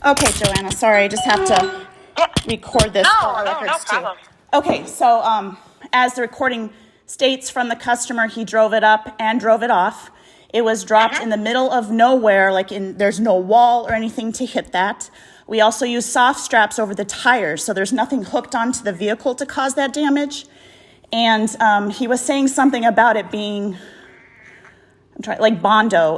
Okay, Joanna, sorry, I just have to record this for our No records too. problem. Okay, so as the recording states from the customer, he drove it up and drove it off. It was dropped in the middle of nowhere, there's no wall or anything to hit that. We also use soft straps over the tires, so there's nothing hooked onto the vehicle to cause that damage. And he was saying something about it being, like Bondo.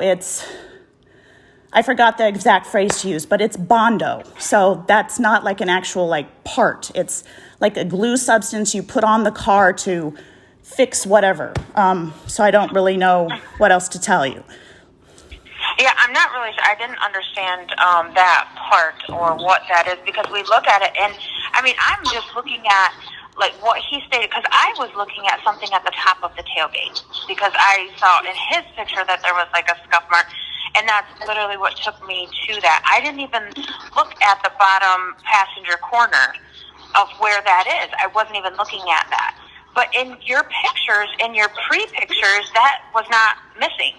I forgot the exact phrase to use, but it's Bondo. So that's not like an actual part. It's like a glue substance you put on the car to fix whatever. So I don't really know what else to tell you. Yeah, I'm not really sure. I didn't understand that part or what that is, because we look at it, and I mean, I'm just looking at what he stated, because I was looking at something at the top of the tailgate, because I saw in his picture that there was a scuff mark, and that's literally what took me to that. I didn't even look at the bottom passenger corner of where that is. I wasn't even looking at that. But in your pictures, in your pre-pictures, that was not missing.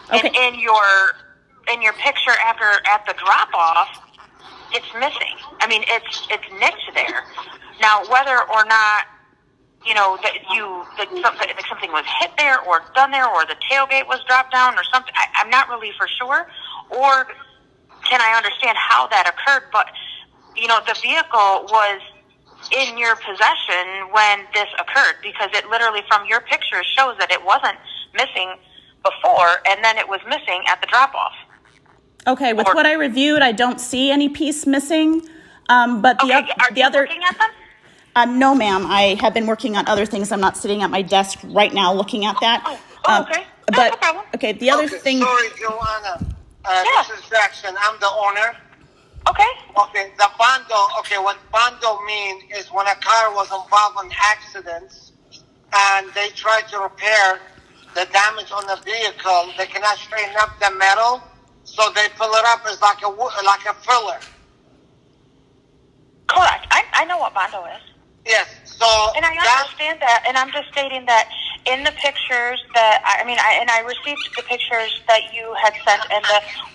Okay. And in your picture at the drop off, it's missing. I mean, it's nicked there. Now, whether or not that something was hit there or done there, or the tailgate was dropped down or something, I'm not really for sure. Or can I understand how that occurred? But the vehicle was in your possession when this occurred, because it literally, from your pictures, shows that it wasn't missing before, and then it was missing at the drop-off. Okay, with what I reviewed, I don't see any piece missing. But the are you other, looking at them? No, ma'am. I have been working on other things. I'm not sitting at my desk right now looking at that. Okay. No problem. Okay, the other thing. Sorry, Joanna. Yeah. This is Jackson. I'm the owner. Okay. Okay, the Bondo. Okay, what Bondo means is when a car was involved in accidents and they try to repair the damage on the vehicle, they cannot straighten up the metal, so they fill it up as like a filler. Correct. I know what Bondo is. Yes. So. And I understand that, and I'm just stating that in the pictures that I received the pictures that you had sent, and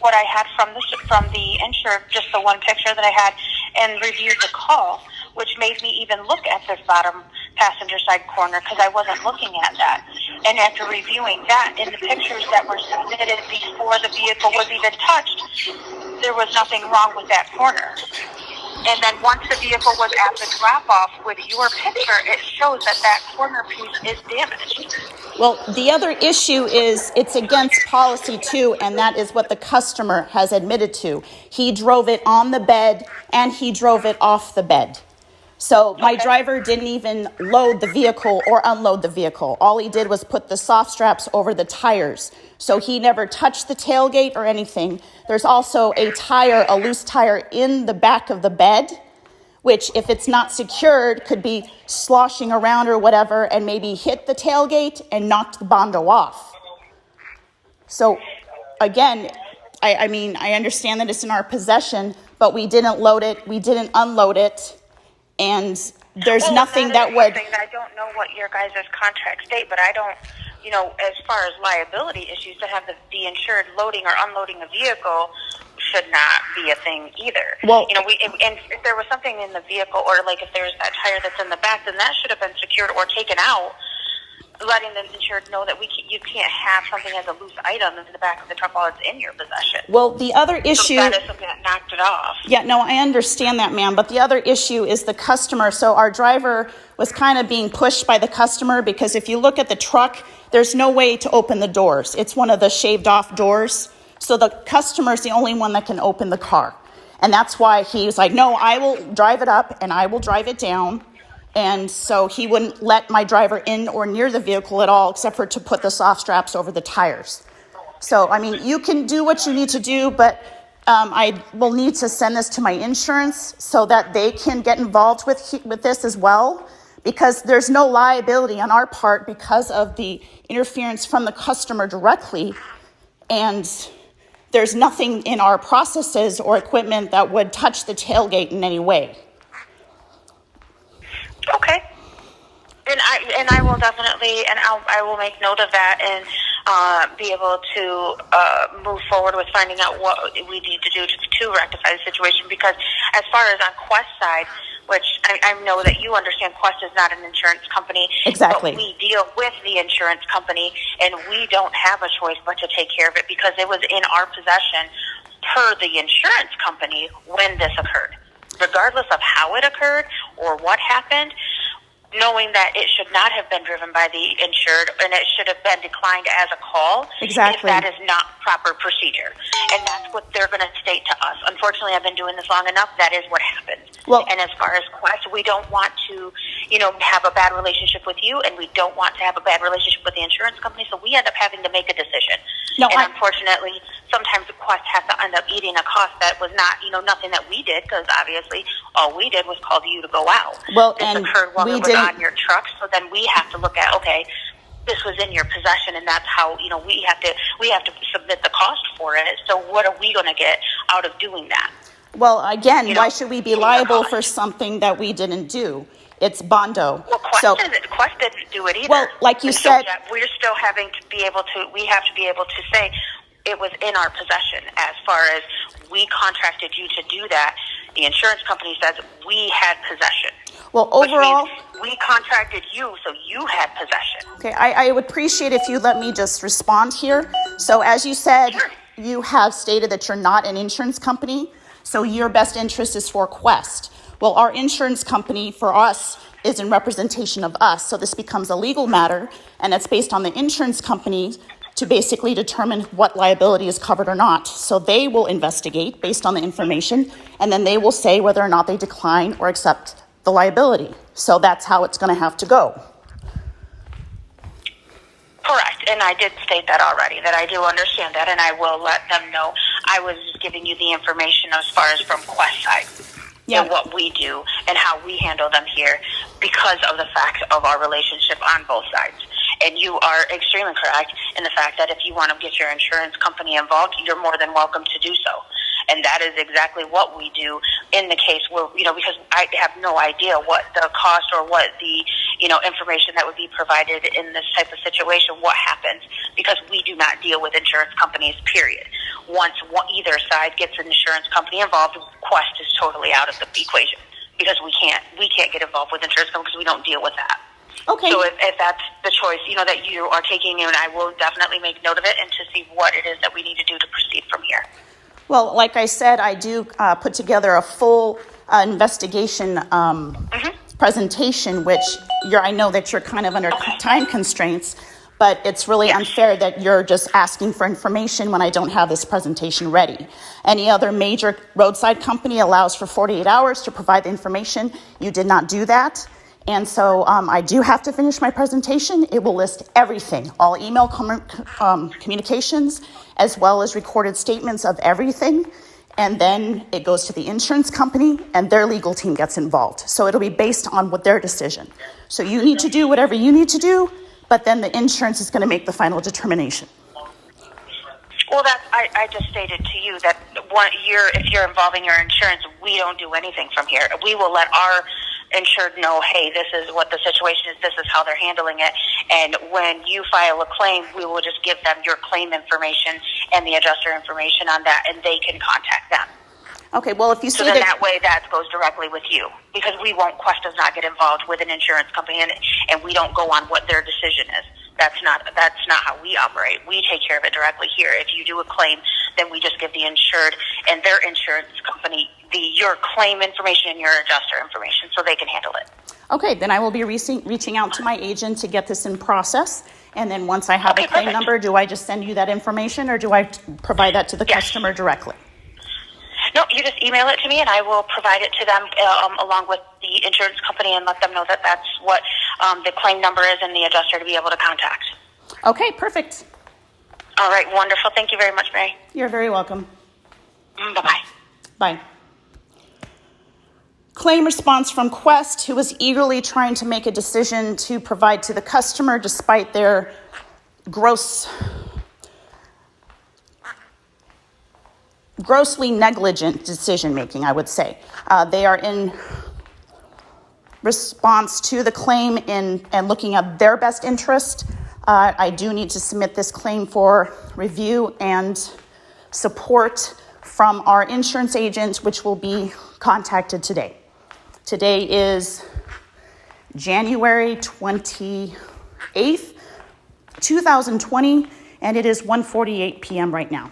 what I had from the insured, just the one picture that I had, and reviewed the call, which made me even look at this bottom passenger side corner, because I wasn't looking at that. And after reviewing that, in the pictures that were submitted before the vehicle was even touched, there was nothing wrong with that corner. And then once the vehicle was at the drop-off with your picture, it shows that corner piece is damaged. Well, the other issue is it's against policy too, and that is what the customer has admitted to. He drove it on the bed and he drove it off the bed. So my driver didn't even load the vehicle or unload the vehicle. All he did was put the soft straps over the tires. So he never touched the tailgate or anything. There's also a loose tire in the back of the bed, which, if it's not secured, could be sloshing around or whatever and maybe hit the tailgate and knocked the Bondo off. So again, I understand that it's in our possession, but we didn't load it, we didn't unload it. And there's nothing that would. I don't know what your guys' contract state, but I don't, as far as liability issues, to have the insured loading or unloading a vehicle should not be a thing either. Well, and if there was something in the vehicle, or if there's that tire that's in the back, then that should have been secured or taken out, letting the insured know that you can't have something as a loose item in the back of the truck while it's in your possession. Well, the other issue. So that is something that knocked it off. Yeah, no, I understand that, ma'am. But the other issue is the customer. So our driver was kind of being pushed by the customer, because if you look at the truck, there's no way to open the doors. It's one of the shaved off doors. So the customer's the only one that can open the car. And that's why he was like, no, I will drive it up and I will drive it down. And so he wouldn't let my driver in or near the vehicle at all, except for to put the soft straps over the tires. So, you can do what you need to do, but I will need to send this to my insurance so that they can get involved with this as well, because there's no liability on our part because of the interference from the customer directly. And there's nothing in our processes or equipment that would touch the tailgate in any way. Okay. And I will definitely, and I will make note of that, and be able to move forward with finding out what we need to do to rectify the situation. Because as far as on Quest side, which I know that you understand, Quest is not an insurance company. Exactly. But we deal with the insurance company, and we don't have a choice but to take care of it because it was in our possession per the insurance company when this occurred. Regardless of how it occurred or what happened, knowing that it should not have been driven by the insured and it should have been declined as a call. Exactly. If that is not proper procedure. And that's what they're going to state to us. Unfortunately, I've been doing this long enough. That is what happened. Well, and as far as Quest, we don't want to, have a bad relationship with you, and we don't want to have a bad relationship with the insurance company, so we end up having to make a decision. No, and unfortunately, sometimes Quest has to end up eating a cost that was not, nothing that we did, because obviously all we did was call you to go out. Well, this and occurred while we it was didn't on your truck, so then we have to look at, okay, this was in your possession, and that's how we have to submit the cost for it. So what are we going to get out of doing that? Well, again, why should we be liable for something that we didn't do? It's Bondo. Well, Quest didn't do it either. Well, like you said, we're still having to be able to. We have to be able to say it was in our possession. As far as we contracted you to do that, the insurance company says we had possession. Well, overall, which means we contracted you, so you had possession. Okay, I would appreciate if you let me just respond here. So, as you said, Sure. You have stated that you're not an insurance company, so your best interest is for Quest. Well, our insurance company, for us, is in representation of us, so this becomes a legal matter, and it's based on the insurance company to basically determine what liability is covered or not. So they will investigate based on the information, and then they will say whether or not they decline or accept the liability. So that's how it's going to have to go. Correct, and I did state that already, that I do understand that, and I will let them know. I was just giving you the information as far as from Quest side. Yeah. And what we do and how we handle them here because of the fact of our relationship on both sides. And you are extremely correct in the fact that if you want to get your insurance company involved, you're more than welcome to do so. And that is exactly what we do in the case where, because I have no idea what the cost or what the, information that would be provided in this type of situation, what happens, because we do not deal with insurance companies, period. Once either side gets an insurance company involved, Quest is totally out of the equation because we can't get involved with insurance companies because we don't deal with that. Okay. So if that's the choice, that you are taking, and I will definitely make note of it and to see what it is that we need to do to proceed from here. Well, like I said, I do put together a full investigation presentation, which I know that you're kind of under time constraints, but it's really unfair that you're just asking for information when I don't have this presentation ready. Any other major roadside company allows for 48 hours to provide the information. You did not do that. And so I do have to finish my presentation. It will list everything, all email communications, as well as recorded statements of everything. And then it goes to the insurance company, and their legal team gets involved. So it'll be based on what their decision. So you need to do whatever you need to do, but then the insurance is going to make the final determination. Well, I just stated to you that if you're involving your insurance, we don't do anything from here. We will let our insured know, hey, this is what the situation is, this is how they're handling it, and when you file a claim, we will just give them your claim information and the adjuster information on that, and they can contact them. Okay, well, if you see that way, that goes directly with you, because Quest does not get involved with an insurance company, and we don't go on what their decision is. That's not how we operate. We take care of it directly here. If you do a claim, then we just give the insured and their insurance company your claim information and your adjuster information so they can handle it. Okay, then I will be reaching out to my agent to get this in process. And then once I have a claim perfect. number, do I just send you that information, or do I provide that to the customer directly? No, you just email it to me, and I will provide it to them along with the insurance company and let them know that that's what the claim number is and the adjuster to be able to contact. Okay, perfect. All right, wonderful. Thank you very much, Mary. You're very welcome. Bye-bye. Bye. Claim response from Quest, who was eagerly trying to make a decision to provide to the customer despite their grossly negligent decision-making, I would say. They are in response to the claim and looking at their best interest. I do need to submit this claim for review and support from our insurance agent, which will be contacted today. Today is January 28th, 2020, and it is 1:48 p.m. right now.